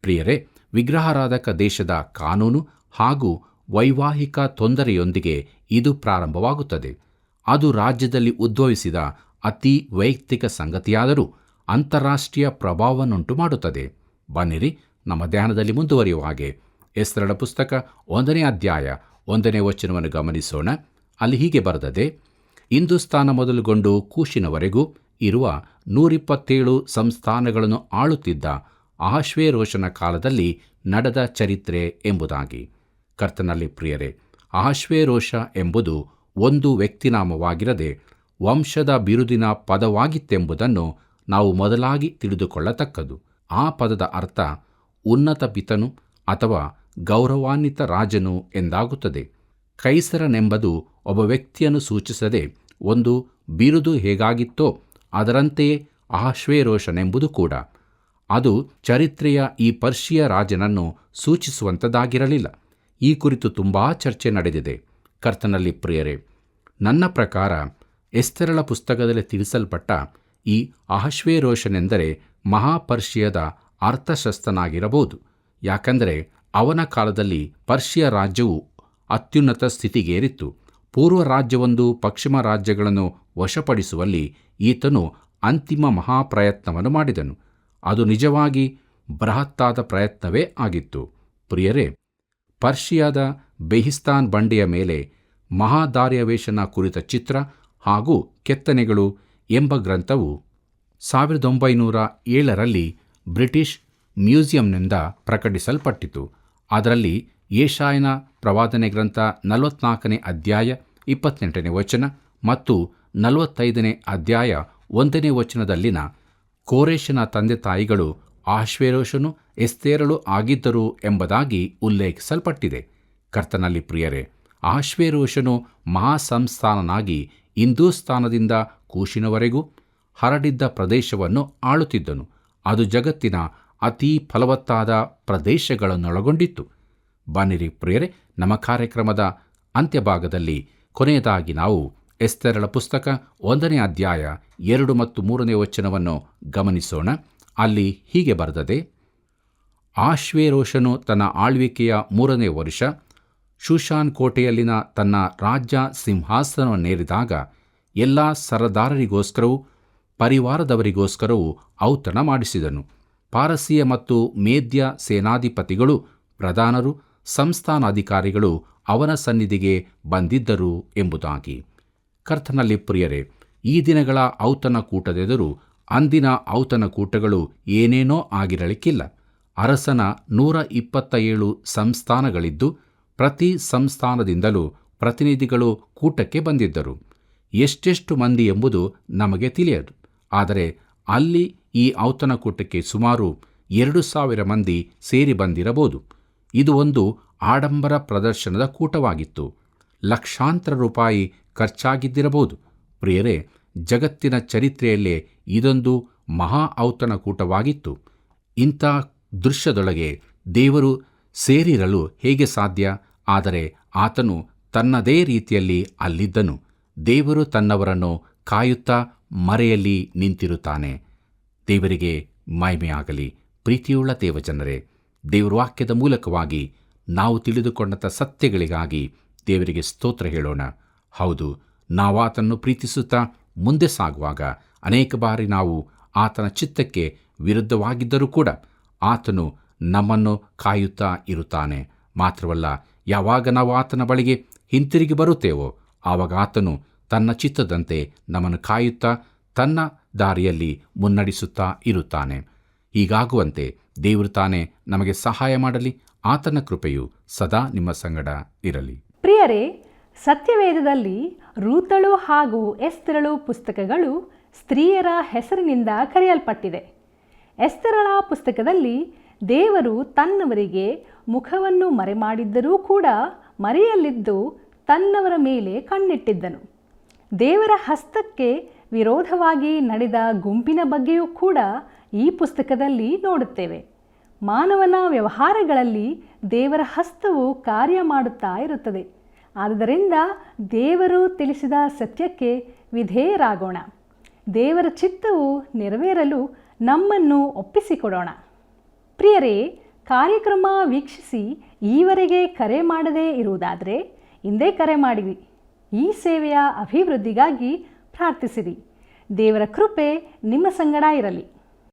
S2: ಪ್ರಿಯರೇ, ವಿಗ್ರಹಾರಾಧಕ ದೇಶದ ಕಾನೂನು ಹಾಗೂ ವೈವಾಹಿಕ ತೊಂದರೆಯೊಂದಿಗೆ ಇದು ಪ್ರಾರಂಭವಾಗುತ್ತದೆ. ಅದು ರಾಜ್ಯದಲ್ಲಿ ಉದ್ಭವಿಸಿದ ಅತಿ ವೈಯಕ್ತಿಕ ಸಂಗತಿಯಾದರೂ ಅಂತಾರಾಷ್ಟ್ರೀಯ ಪ್ರಭಾವವನ್ನುಂಟು ಮಾಡುತ್ತದೆ. ಬನ್ನಿರಿ, ನಮ್ಮ ಧ್ಯಾನದಲ್ಲಿ ಮುಂದುವರಿಯುವ ಹಾಗೆ ಎಸ್ತೇರಳ ಪುಸ್ತಕ 1ನೇ ಅಧ್ಯಾಯ 1ನೇ ವಚನವನ್ನು ಗಮನಿಸೋಣ. ಅಲ್ಲಿ ಹೀಗೆ ಬರೆದದೆ: ಹಿಂದೂಸ್ತಾನ ಮೊದಲುಗೊಂಡು ಕೂಶಿನವರೆಗೂ ಇರುವ 127 ಸಂಸ್ಥಾನಗಳನ್ನು ಆಳುತ್ತಿದ್ದ ಅಹಷ್ವೇರೋಷನ ಕಾಲದಲ್ಲಿ ನಡೆದ ಚರಿತ್ರೆ ಎಂಬುದಾಗಿ. ಕರ್ತನಲ್ಲಿ ಪ್ರಿಯರೇ, ಅಹಷ್ವೇರೋಷ ಎಂಬುದು ಒಂದು ವ್ಯಕ್ತಿನಾಮವಾಗಿರದೆ ವಂಶದ ಬಿರುದಿನ ಪದವಾಗಿತ್ತೆಂಬುದನ್ನು ನಾವು ಮೊದಲಾಗಿ ತಿಳಿದುಕೊಳ್ಳತಕ್ಕದ್ದು. ಆ ಪದದ ಅರ್ಥ ಉನ್ನತ ಪಿತನು ಅಥವಾ ಗೌರವಾನ್ವಿತ ರಾಜನು ಎಂದಾಗುತ್ತದೆ. ಕೈಸರನೆಂಬುದು ಒಬ್ಬ ವ್ಯಕ್ತಿಯನ್ನು ಸೂಚಿಸದೆ ಒಂದು ಬಿರುದು ಹೇಗಾಗಿತ್ತೋ ಅದರಂತೆಯೇ ಅಹಷ್ವೇರೋಷನೆಂಬುದು ಕೂಡ. ಅದು ಚರಿತ್ರೆಯ ಈ ಪರ್ಷಿಯ ರಾಜನನ್ನು ಸೂಚಿಸುವಂಥದ್ದಾಗಿರಲಿಲ್ಲ. ಈ ಕುರಿತು ತುಂಬ ಚರ್ಚೆ ನಡೆದಿದೆ. ಕರ್ತನಲ್ಲಿ ಪ್ರಿಯರೇ, ನನ್ನ ಪ್ರಕಾರ ಎಸ್ತೇರಳ ಪುಸ್ತಕದಲ್ಲಿ ತಿಳಿಸಲ್ಪಟ್ಟ ಈ ಅಹಷ್ವೇರೋಷನೆಂದರೆ ಮಹಾಪರ್ಷಿಯದ ಅರ್ಥಶಸ್ತ್ರನಾಗಿರಬಹುದು. ಯಾಕಂದರೆ ಅವನ ಕಾಲದಲ್ಲಿ ಪರ್ಷಿಯ ರಾಜ್ಯವು ಅತ್ಯುನ್ನತ ಸ್ಥಿತಿಗೇರಿತ್ತು. ಪೂರ್ವ ರಾಜ್ಯವೊಂದು ಪಶ್ಚಿಮ ರಾಜ್ಯಗಳನ್ನು ವಶಪಡಿಸುವಲ್ಲಿ ಈತನು ಅಂತಿಮ ಮಹಾಪ್ರಯತ್ನವನ್ನು ಮಾಡಿದನು. ಅದು ನಿಜವಾಗಿ ಬೃಹತ್ತಾದ ಪ್ರಯತ್ನವೇ ಆಗಿತ್ತು. ಪ್ರಿಯರೇ, ಪರ್ಷಿಯಾದ ಬೆಹಿಸ್ತಾನ್ ಬಂಡೆಯ ಮೇಲೆ ಮಹಾದಾರ್ಯವೇಶನ ಕುರಿತ ಚಿತ್ರ ಹಾಗೂ ಕೆತ್ತನೆಗಳು ಎಂಬ ಗ್ರಂಥವು 1907ರಲ್ಲಿ ಬ್ರಿಟಿಷ್ ಮ್ಯೂಸಿಯಂನಿಂದ ಪ್ರಕಟಿಸಲ್ಪಟ್ಟಿತು. ಅದರಲ್ಲಿ ಯೆಶಾಯನ ಪ್ರವಾದನೆ ಗ್ರಂಥ 44ನೇ ಅಧ್ಯಾಯ 28ನೇ ವಚನ ಮತ್ತು 45ನೇ ಅಧ್ಯಾಯ 1ನೇ ವಚನದಲ್ಲಿನ ಕೋರೆಷನ ತಂದೆ ತಾಯಿಗಳು ಅಹಷ್ವೇರೋಷನು ಎಸ್ತೇರಳು ಆಗಿದ್ದರು ಎಂಬುದಾಗಿ ಉಲ್ಲೇಖಿಸಲ್ಪಟ್ಟಿದೆ. ಕರ್ತನಲ್ಲಿ ಪ್ರಿಯರೇ, ಅಹಷ್ವೇರೋಷನು ಮಹಾಸಂಸ್ಥಾನನಾಗಿ ಹಿಂದೂಸ್ತಾನದಿಂದ ಕೂಶಿನವರೆಗೂ ಹರಡಿದ್ದ ಪ್ರದೇಶವನ್ನು ಆಳುತ್ತಿದ್ದನು. ಅದು ಜಗತ್ತಿನ ಅತೀ ಫಲವತ್ತಾದ ಪ್ರದೇಶಗಳನ್ನೊಳಗೊಂಡಿತ್ತು. ಬನ್ನಿರಿ ಪ್ರಿಯರೇ, ನಮ್ಮ ಕಾರ್ಯಕ್ರಮದ ಅಂತ್ಯಭಾಗದಲ್ಲಿ ಕೊನೆಯದಾಗಿ ನಾವು ಎಸ್ತೇರಳ ಪುಸ್ತಕ 1ನೇ ಅಧ್ಯಾಯ 2 ಮತ್ತು 3ನೇ ವಚನವನ್ನು ಗಮನಿಸೋಣ. ಅಲ್ಲಿ ಹೀಗೆ ಬರೆದದೆ: ಅಹಷ್ವೇರೋಷನು ತನ್ನ ಆಳ್ವಿಕೆಯ 3ನೇ ವರ್ಷ ಶೂಷಾನ್ ಕೋಟೆಯಲ್ಲಿನ ತನ್ನ ರಾಜ್ಯ ಸಿಂಹಾಸನವನ್ನೇರಿದಾಗ ಎಲ್ಲ ಸರದಾರರಿಗೋಸ್ಕರವೂ ಪರಿವಾರದವರಿಗೋಸ್ಕರವೂ ಔತಣ ಮಾಡಿಸಿದನು. ಪಾರಸಿಯ ಮತ್ತು ಮೇದ್ಯ ಸೇನಾಧಿಪತಿಗಳು, ಪ್ರಧಾನರು, ಸಂಸ್ಥಾನಾಧಿಕಾರಿಗಳು ಅವನ ಸನ್ನಿಧಿಗೆ ಬಂದಿದ್ದರು ಎಂಬುದಾಗಿ. ಕರ್ತನಲ್ಲಿ ಪ್ರಿಯರೇ, ಈ ದಿನಗಳ ಔತಣ ಕೂಟದೆದುರು ಅಂದಿನ ಔತಣ ಕೂಟಗಳು ಏನೇನೋ ಆಗಿರಲಿಕ್ಕಿಲ್ಲ. ಅರಸನ 127 ಸಂಸ್ಥಾನಗಳಿದ್ದು ಪ್ರತಿ ಸಂಸ್ಥಾನದಿಂದಲೂ ಪ್ರತಿನಿಧಿಗಳು ಕೂಟಕ್ಕೆ ಬಂದಿದ್ದರು. ಎಷ್ಟೆಷ್ಟು ಮಂದಿ ಎಂಬುದು ನಮಗೆ ತಿಳಿಯದು. ಆದರೆ ಅಲ್ಲಿ ಈ ಔತಣ ಕೂಟಕ್ಕೆ ಸುಮಾರು 2,000 ಮಂದಿ ಸೇರಿ ಬಂದಿರಬಹುದು. ಇದು ಒಂದು ಆಡಂಬರ ಪ್ರದರ್ಶನದ ಕೂಟವಾಗಿತ್ತು. ಲಕ್ಷಾಂತರ ರೂಪಾಯಿ ಖರ್ಚಾಗಿದ್ದಿರಬಹುದು. ಪ್ರಿಯರೇ, ಜಗತ್ತಿನ ಚರಿತ್ರೆಯಲ್ಲೇ ಇದೊಂದು ಮಹಾ ಔತಣ ಕೂಟವಾಗಿತ್ತು. ಇಂಥ ದೃಶ್ಯದೊಳಗೆ ದೇವರು ಸೇರಿರಲು ಹೇಗೆ ಸಾಧ್ಯ? ಆದರೆ ಆತನು ತನ್ನದೇ ರೀತಿಯಲ್ಲಿ ಅಲ್ಲಿದ್ದನು. ದೇವರು ತನ್ನವರನ್ನು ಕಾಯುತ್ತಾ ಮರೆಯಲ್ಲಿ ನಿಂತಿರುತ್ತಾನೆ. ದೇವರಿಗೆ ಮಹಿಮೆಯಾಗಲಿ. ಪ್ರೀತಿಯುಳ್ಳ ದೇವಜನರೇ, ದೇವರ ವಾಕ್ಯದ ಮೂಲಕವಾಗಿ ನಾವು ತಿಳಿದುಕೊಂಡಂಥ ಸತ್ಯಗಳಿಗಾಗಿ ದೇವರಿಗೆ ಸ್ತೋತ್ರ ಹೇಳೋಣ. ಹೌದು, ನಾವು ಆತನನ್ನು ಪ್ರೀತಿಸುತ್ತಾ ಮುಂದೆ ಸಾಗುವಾಗ ಅನೇಕ ಬಾರಿ ನಾವು ಆತನ ಚಿತ್ತಕ್ಕೆ ವಿರುದ್ಧವಾಗಿದ್ದರೂ ಕೂಡ ಆತನು ನಮ್ಮನ್ನು ಕಾಯುತ್ತಾ ಇರುತ್ತಾನೆ. ಮಾತ್ರವಲ್ಲ, ಯಾವಾಗ ನಾವು ಆತನ ಬಳಿಗೆ ಹಿಂತಿರುಗಿ ಬರುತ್ತೇವೋ ಆವಾಗ ಆತನು ತನ್ನ ಚಿತ್ತದಂತೆ ನಮ್ಮನ್ನು ಕಾಯುತ್ತಾ ತನ್ನ ದಾರಿಯಲ್ಲಿ ಮುನ್ನಡೆಸುತ್ತಾ ಇರುತ್ತಾನೆ. ಹೀಗಾಗುವಂತೆ ದೇವರು ತಾನೇ ನಮಗೆ ಸಹಾಯ ಮಾಡಲಿ. ಆತನ ಕೃಪೆಯು ಸದಾ ನಿಮ್ಮ ಸಂಗಡ ಇರಲಿ.
S1: ಪ್ರಿಯರೇ, ಸತ್ಯವೇದದಲ್ಲಿ ರೂತಳು ಹಾಗೂ ಎಸ್ತೇರಳು ಪುಸ್ತಕಗಳು ಸ್ತ್ರೀಯರ ಹೆಸರಿನಿಂದ ಕರೆಯಲ್ಪಟ್ಟಿದೆ. ಎಸ್ತೇರಳ ಪುಸ್ತಕದಲ್ಲಿ ದೇವರು ತನ್ನವರಿಗೆ ಮುಖವನ್ನು ಮರೆಮಾಡಿದ್ದರೂ ಕೂಡ ಮರೆಯಲ್ಲಿದ್ದು ತನ್ನವರ ಮೇಲೆ ಕಣ್ಣಿಟ್ಟಿದ್ದನು. ದೇವರ ಹಸ್ತಕ್ಕೆ ವಿರೋಧವಾಗಿ ನಡೆದ ಗುಂಪಿನ ಬಗ್ಗೆಯೂ ಕೂಡ ಈ ಪುಸ್ತಕದಲ್ಲಿ ನೋಡುತ್ತೇವೆ. ಮಾನವನ ವ್ಯವಹಾರಗಳಲ್ಲಿ ದೇವರ ಹಸ್ತವು ಕಾರ್ಯ ಮಾಡುತ್ತಾ ಇರುತ್ತದೆ. ಆದ್ದರಿಂದ ದೇವರು ತಿಳಿಸಿದ ಸತ್ಯಕ್ಕೆ ವಿಧೇಯರಾಗೋಣ. ದೇವರ ಚಿತ್ತವು ನೆರವೇರಲು ನಮ್ಮನ್ನು ಒಪ್ಪಿಸಿಕೊಡೋಣ. ಪ್ರಿಯರೇ, ಕಾರ್ಯಕ್ರಮ ವೀಕ್ಷಿಸಿ ಈವರೆಗೆ ಕರೆ ಮಾಡದೇ ಇರುವುದಾದರೆ ಇಂದೇ ಕರೆ ಮಾಡಿರಿ. ಈ ಸೇವೆಯ ಅಭಿವೃದ್ಧಿಗಾಗಿ ಪ್ರಾರ್ಥಿಸಿರಿ. ದೇವರ ಕೃಪೆ ನಿಮ್ಮ ಸಂಗಡ ಇರಲಿ.